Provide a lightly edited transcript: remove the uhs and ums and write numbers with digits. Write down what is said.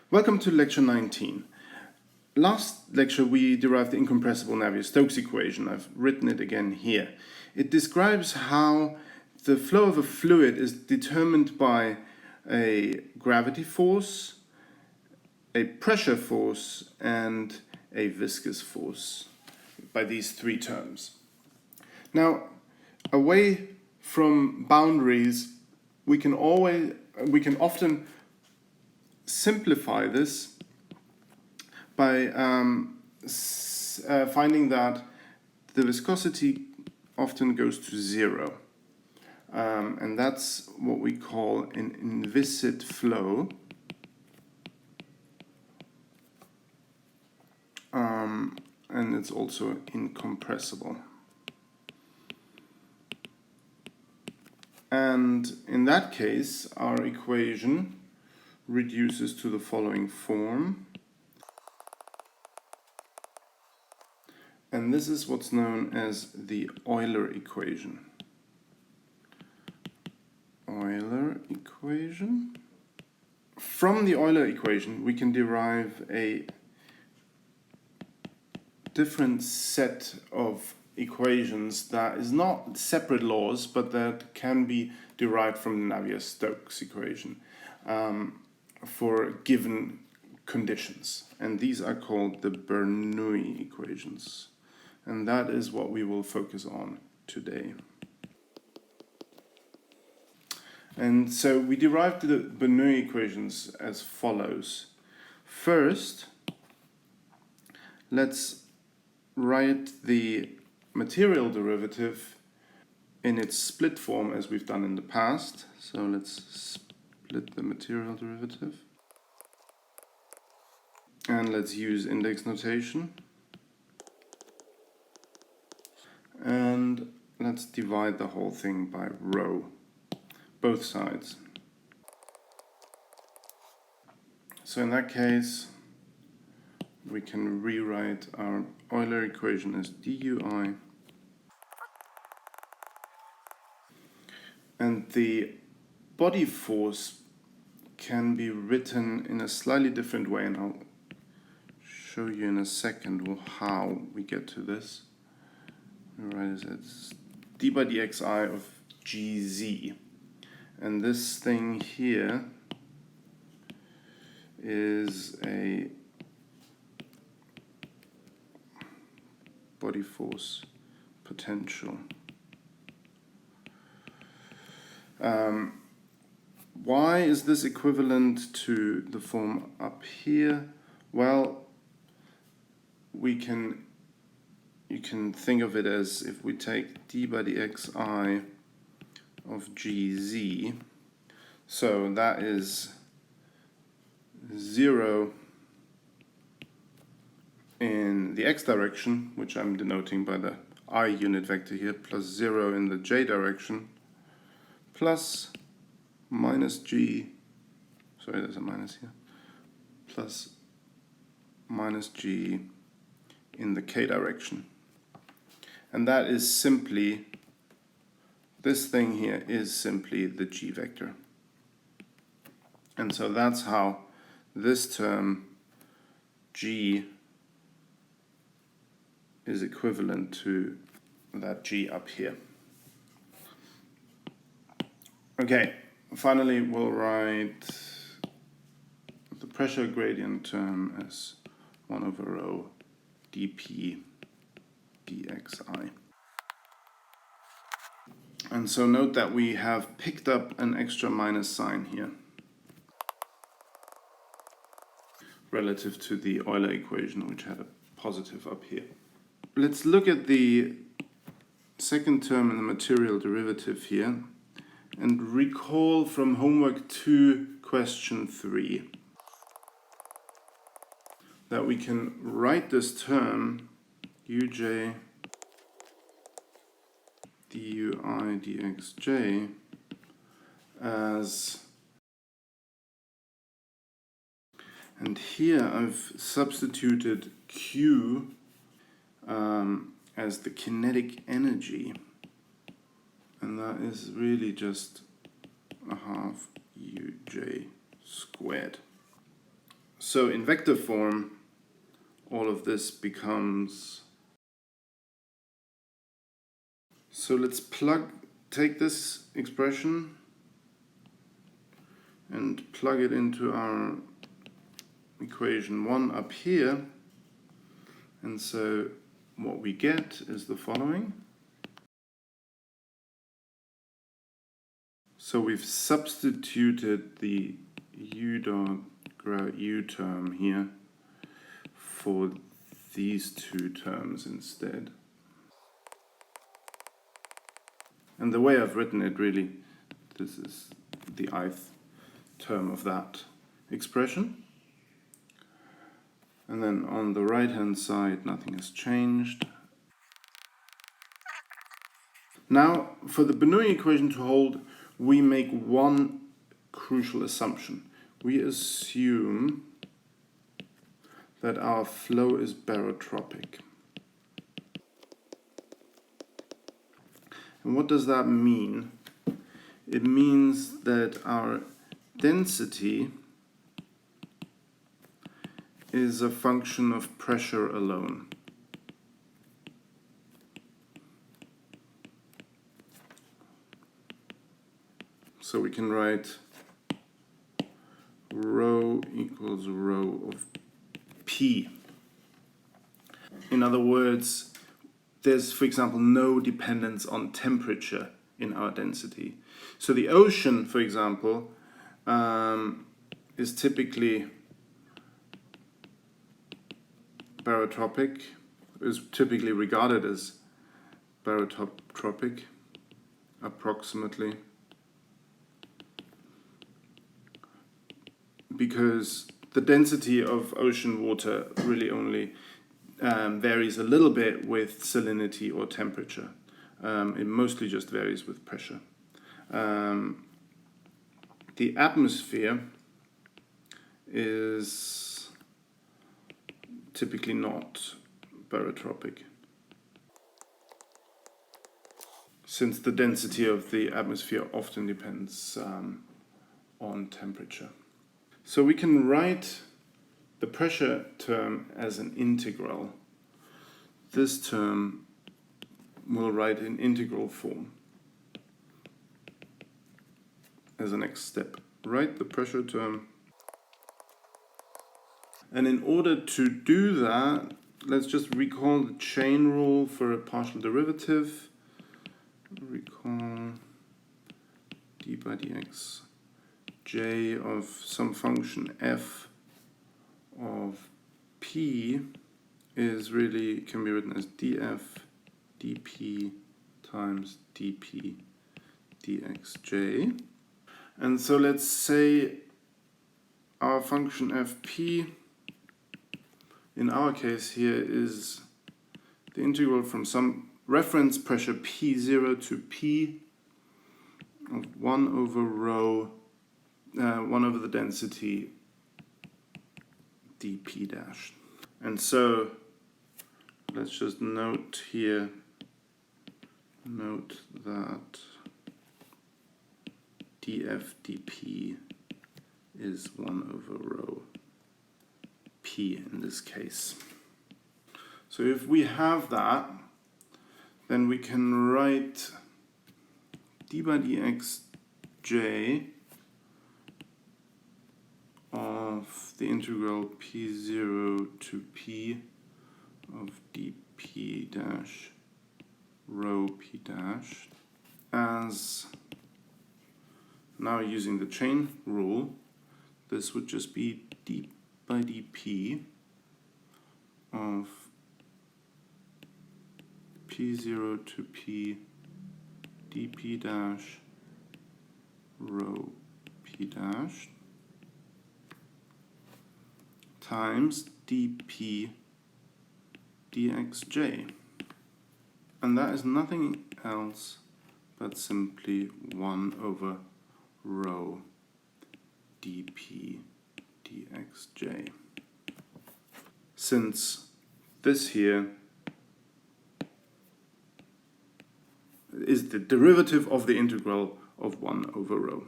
Welcome to lecture 19. Last lecture we derived the incompressible Navier-Stokes equation. I've written it again here. It describes how the flow of a fluid is determined by a gravity force, a pressure force, and a viscous force, by these three terms. Now, away from boundaries, we can often simplify this by finding that the viscosity often goes to zero. And that's what we call an inviscid flow. And it's also incompressible. And in that case, our equation reduces to the following form. And this is what's known as the Euler equation. Euler equation. From the Euler equation, we can derive a different set of equations that is not separate laws, but that can be derived from the Navier-Stokes equation for given conditions. And these are called the Bernoulli equations. And that is what we will focus on today. And so we derived the Bernoulli equations as follows. First, let's write the material derivative in its split form as we've done in the past. So let's split the material derivative. And let's use index notation. And let's divide the whole thing by rho, both sides. So in that case, we can rewrite our Euler equation as dui. And the body force can be written in a slightly different way, and I'll show you in a second how we get to this. Right, it's d by dxi of gz. And this thing here is a body force potential. Why is this equivalent to the form up here? Well, you can think of it as if we take d by dxi of gz, so that is 0 in the x direction, which I'm denoting by the I unit vector here, plus 0 in the j direction, plus minus g, sorry there's a minus here, plus minus g in the k direction. And that is simply, this thing here is simply the g vector. And so that's how this term g is equivalent to that g up here. Okay, finally we'll write the pressure gradient term as 1 over rho dp dxi. And so note that we have picked up an extra minus sign here relative to the Euler equation, which had a positive up here. Let's look at the second term in the material derivative here and recall from homework 2, question 3, that we can write this term uj dui dxj as, and here I've substituted Q as the kinetic energy, and that is really just a half uj squared. So in vector form, all of this becomes... So let's take this expression and plug it into our equation 1 up here. And so what we get is the following. So we've substituted the u dot grad u term here for these two terms instead. And the way I've written it, really, this is the ith term of that expression. And then on the right hand side, nothing has changed. Now, for the Bernoulli equation to hold, we make one crucial assumption. We assume that our flow is barotropic. And what does that mean? It means that our density is a function of pressure alone. So we can write rho equals rho of P. In other words, there's, for example, no dependence on temperature in our density. So the ocean, for example, is typically barotropic, is typically regarded as barotropic, approximately, because the density of ocean water really only varies a little bit with salinity or temperature. It mostly just varies with pressure. The atmosphere is typically not barotropic, since the density of the atmosphere often depends on temperature. So we can write the pressure term as an integral. This term we'll write in integral form as a next step. Write the pressure term. And in order to do that, let's just recall the chain rule for a partial derivative. Recall d by dx j of some function f of p is really, can be written as df dp times dp dxj. And so let's say our function fp in our case here is the integral from some reference pressure P0 to P of 1 over rho, 1 over the density dP dash. And so let's just note here, note that dF dP is 1 over rho P in this case. So if we have that, then we can write d by dx j of the integral P0 to P of dP dash rho P dash as, now using the chain rule, this would just be d by dP of P0 to P dP dash rho P dash times dP dxj. And that is nothing else but simply 1 over rho dP dxj. Since this here is the derivative of the integral of 1 over rho.